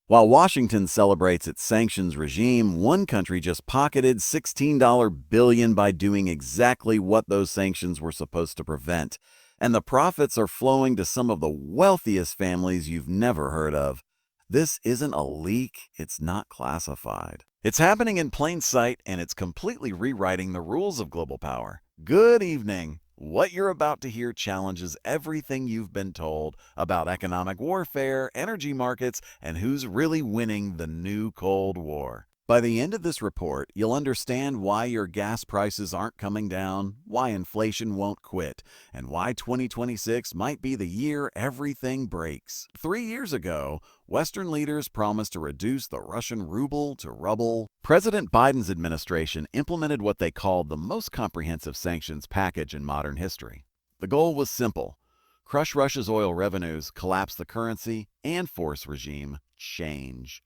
While Washington celebrates its sanctions regime, one country just pocketed $16 billion by doing exactly what those sanctions were supposed to prevent. And the profits are flowing to some of the wealthiest families you've never heard of. This isn't a leak, it's not classified. It's happening in plain sight, and it's completely rewriting the rules of global power. Good evening. What you're about to hear challenges everything you've been told about economic warfare, energy markets, and who's really winning the new Cold War. By the end of this report, you'll understand why your gas prices aren't coming down, why inflation won't quit, and why 2026 might be the year everything breaks. 3 years ago, Western leaders promised to reduce the Russian ruble to rubble. President Biden's administration implemented what they called the most comprehensive sanctions package in modern history. The goal was simple: crush Russia's oil revenues, collapse the currency, and force regime change.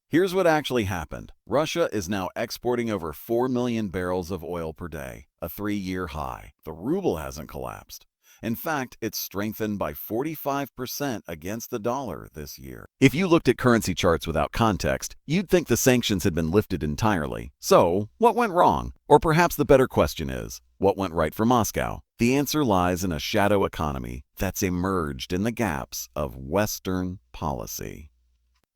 Here's what actually happened. Russia is now exporting over 4 million barrels of oil per day, a 3-year high. The ruble hasn't collapsed. In fact, it's strengthened by 45% against the dollar this year. If you looked at currency charts without context, you'd think the sanctions had been lifted entirely. So, what went wrong? Or perhaps the better question is, what went right for Moscow? The answer lies in a shadow economy that's emerged in the gaps of Western policy.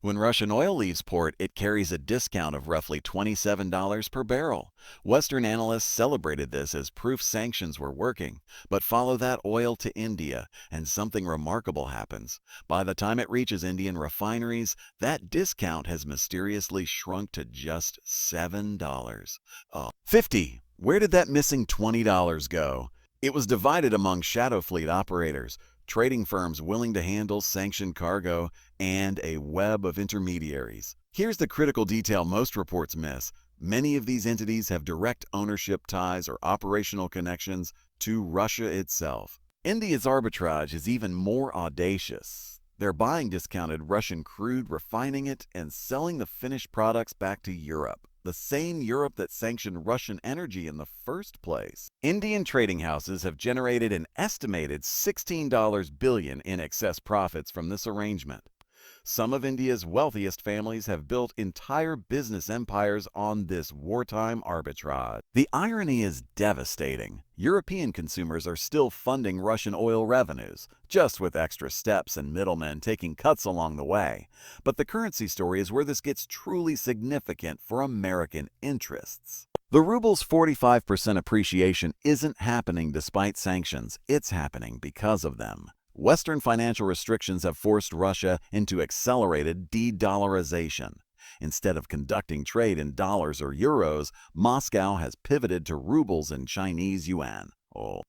When Russian oil leaves port, it carries a discount of roughly $27 per barrel. Western analysts celebrated this as proof sanctions were working. But follow that oil to India, and something remarkable happens. By the time it reaches Indian refineries, that discount has mysteriously shrunk to just $7. Oh, 50. Where did that missing $20 go? It was divided among shadow fleet operators, trading firms willing to handle sanctioned cargo, and a web of intermediaries. Here's the critical detail most reports miss. Many of these entities have direct ownership ties or operational connections to Russia itself. India's arbitrage is even more audacious. They're buying discounted Russian crude, refining it, and selling the finished products back to Europe, the same Europe that sanctioned Russian energy in the first place. Indian trading houses have generated an estimated $16 billion in excess profits from this arrangement. Some of India's wealthiest families have built entire business empires on this wartime arbitrage. The irony is devastating. European consumers are still funding Russian oil revenues, just with extra steps and middlemen taking cuts along the way. But the currency story is where this gets truly significant for American interests. The ruble's 45% appreciation isn't happening despite sanctions, it's happening because of them. Western financial restrictions have forced Russia into accelerated de-dollarization. Instead of conducting trade in dollars or euros, Moscow has pivoted to rubles and Chinese yuan.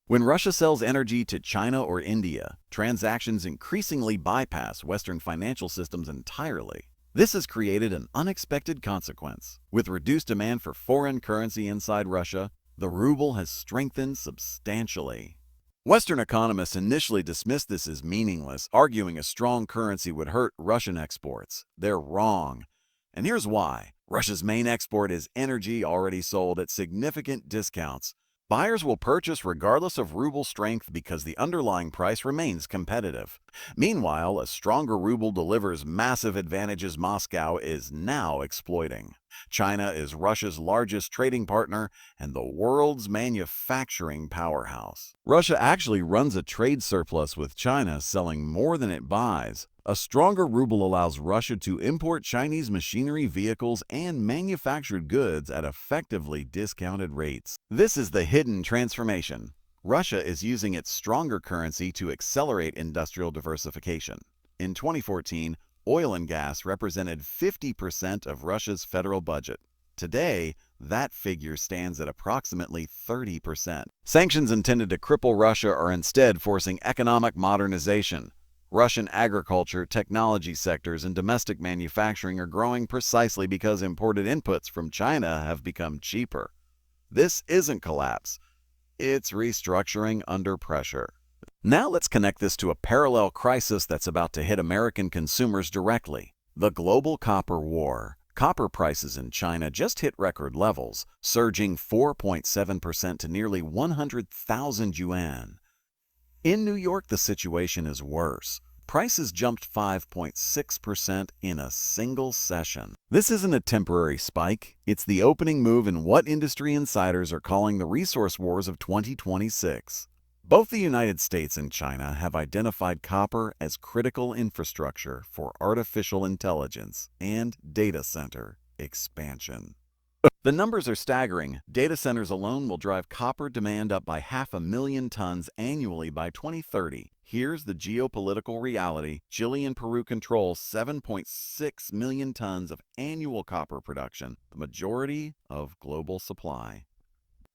When Russia sells energy to China or India, transactions increasingly bypass Western financial systems entirely. This has created an unexpected consequence. With reduced demand for foreign currency inside Russia, the ruble has strengthened substantially. Western economists initially dismissed this as meaningless, arguing a strong currency would hurt Russian exports. They're wrong. And here's why. Russia's main export is energy already sold at significant discounts. Buyers will purchase regardless of ruble strength because the underlying price remains competitive. Meanwhile, a stronger ruble delivers massive advantages Moscow is now exploiting. China is Russia's largest trading partner and the world's manufacturing powerhouse. Russia actually runs a trade surplus with China, selling more than it buys. A stronger ruble allows Russia to import Chinese machinery, vehicles, and manufactured goods at effectively discounted rates. This is the hidden transformation. Russia is using its stronger currency to accelerate industrial diversification. In 2014, oil and gas represented 50% of Russia's federal budget. Today, that figure stands at approximately 30%. Sanctions intended to cripple Russia are instead forcing economic modernization. Russian agriculture, technology sectors, and domestic manufacturing are growing precisely because imported inputs from China have become cheaper. This isn't collapse. It's restructuring under pressure. Now let's connect this to a parallel crisis that's about to hit American consumers directly: the global copper war. Copper prices in China just hit record levels, surging 4.7% to nearly 100,000 yuan. In New York, the situation is worse. prices jumped 5.6% in a single session. This isn't a temporary spike, it's the opening move in what industry insiders are calling the resource wars of 2026. Both the United States and China have identified copper as critical infrastructure for artificial intelligence and data center expansion. The numbers are staggering. Data centers alone will drive copper demand up by 500,000 tons annually by 2030. Here's the geopolitical reality. Chile and Peru control 7.6 million tons of annual copper production, the majority of global supply.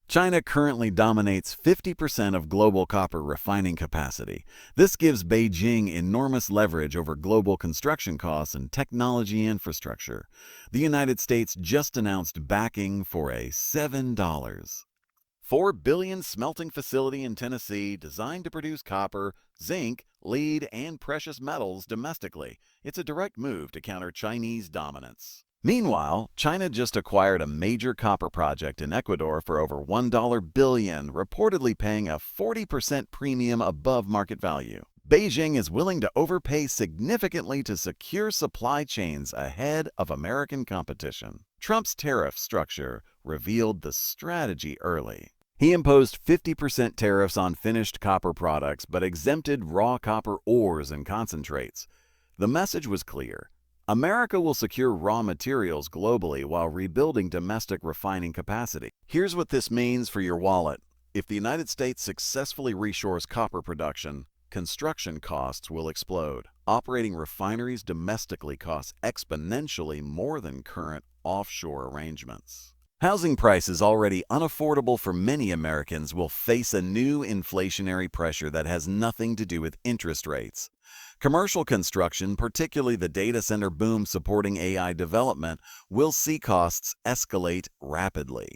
China currently dominates 50% of global copper refining capacity. This gives Beijing enormous leverage over global construction costs and technology infrastructure. The United States just announced backing for a $7.4 billion smelting facility in Tennessee designed to produce copper, zinc, lead, and precious metals domestically. It's a direct move to counter Chinese dominance. Meanwhile, China just acquired a major copper project in Ecuador for over $1 billion, reportedly paying a 40% premium above market value. Beijing is willing to overpay significantly to secure supply chains ahead of American competition. Trump's tariff structure revealed the strategy early. He imposed 50% tariffs on finished copper products but exempted raw copper ores and concentrates. The message was clear. America will secure raw materials globally while rebuilding domestic refining capacity. Here's what this means for your wallet. If the United States successfully reshores copper production, construction costs will explode. Operating refineries domestically costs exponentially more than current offshore arrangements. Housing prices already unaffordable for many Americans will face a new inflationary pressure that has nothing to do with interest rates. Commercial construction, particularly the data center boom supporting AI development, will see costs escalate rapidly.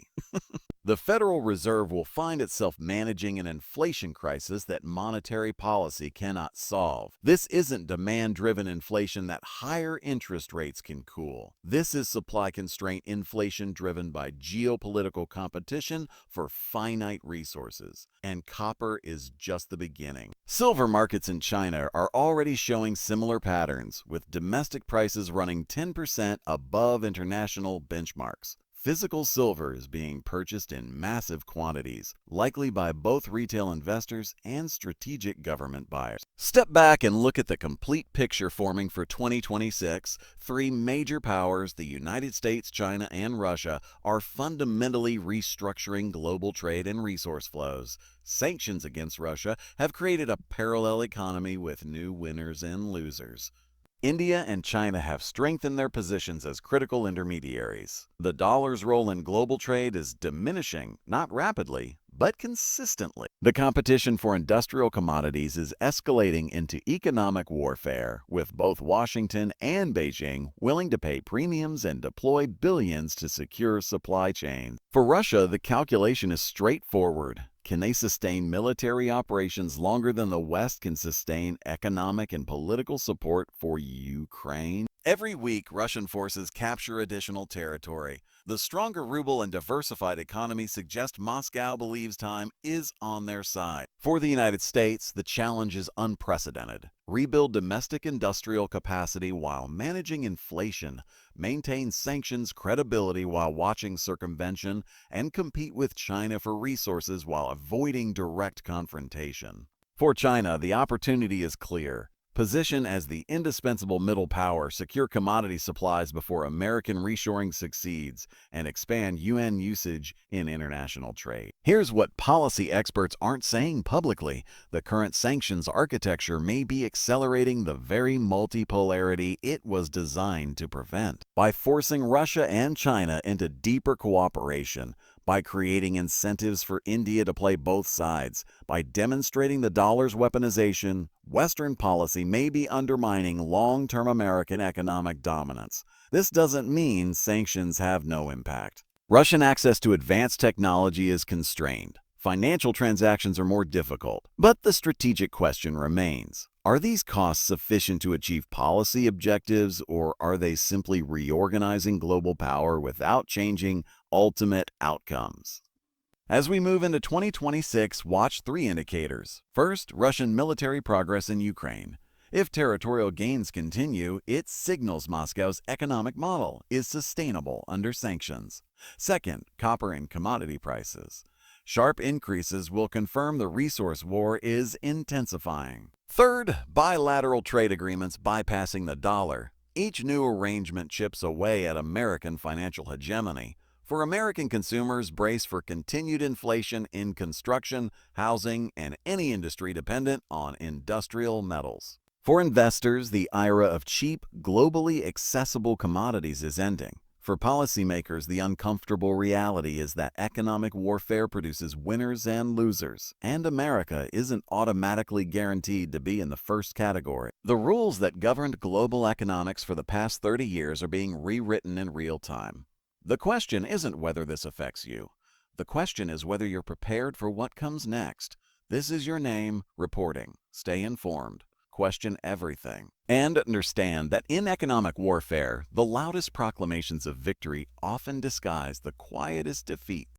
The Federal Reserve will find itself managing an inflation crisis that monetary policy cannot solve. This isn't demand-driven inflation that higher interest rates can cool. This is supply-constraint inflation driven by geopolitical competition for finite resources. And copper is just the beginning. Silver markets in China are already showing similar patterns, with domestic prices running 10% above international benchmarks. Physical silver is being purchased in massive quantities, likely by both retail investors and strategic government buyers. Step back and look at the complete picture forming for 2026. Three major powers, the United States, China, and Russia, are fundamentally restructuring global trade and resource flows. Sanctions against Russia have created a parallel economy with new winners and losers. India and China have strengthened their positions as critical intermediaries. The dollar's role in global trade is diminishing, not rapidly, but consistently. The competition for industrial commodities is escalating into economic warfare, with both Washington and Beijing willing to pay premiums and deploy billions to secure supply chains. For Russia, the calculation is straightforward. Can they sustain military operations longer than the West can sustain economic and political support for Ukraine? Every week, Russian forces capture additional territory. The stronger ruble and diversified economy suggest Moscow believes time is on their side. For the United States, the challenge is unprecedented. Rebuild domestic industrial capacity while managing inflation, maintain sanctions credibility while watching circumvention, and compete with China for resources while avoiding direct confrontation. For China, the opportunity is clear. Position as the indispensable middle power, secure commodity supplies before American reshoring succeeds, and expand yuan usage in international trade. Here's what policy experts aren't saying publicly. The current sanctions architecture may be accelerating the very multipolarity it was designed to prevent. By forcing Russia and China into deeper cooperation, by creating incentives for India to play both sides, by demonstrating the dollar's weaponization, Western policy may be undermining long-term American economic dominance. This doesn't mean sanctions have no impact. Russian access to advanced technology is constrained. Financial transactions are more difficult. But the strategic question remains. Are these costs sufficient to achieve policy objectives, or are they simply reorganizing global power without changing ultimate outcomes? As we move into 2026, watch three indicators. First, Russian military progress in Ukraine. If territorial gains continue, it signals Moscow's economic model is sustainable under sanctions. Second, copper and commodity prices. Sharp increases will confirm the resource war is intensifying. Third, bilateral trade agreements bypassing the dollar. Each new arrangement chips away at American financial hegemony. For American consumers, brace for continued inflation in construction, housing, and any industry dependent on industrial metals. For investors, the era of cheap, globally accessible commodities is ending. For policymakers, the uncomfortable reality is that economic warfare produces winners and losers, and America isn't automatically guaranteed to be in the first category. The rules that governed global economics for the past 30 years are being rewritten in real time. The question isn't whether this affects you. The question is whether you're prepared for what comes next. This is your name, reporting. Stay informed. Question everything. And understand that in economic warfare, the loudest proclamations of victory often disguise the quietest defeat.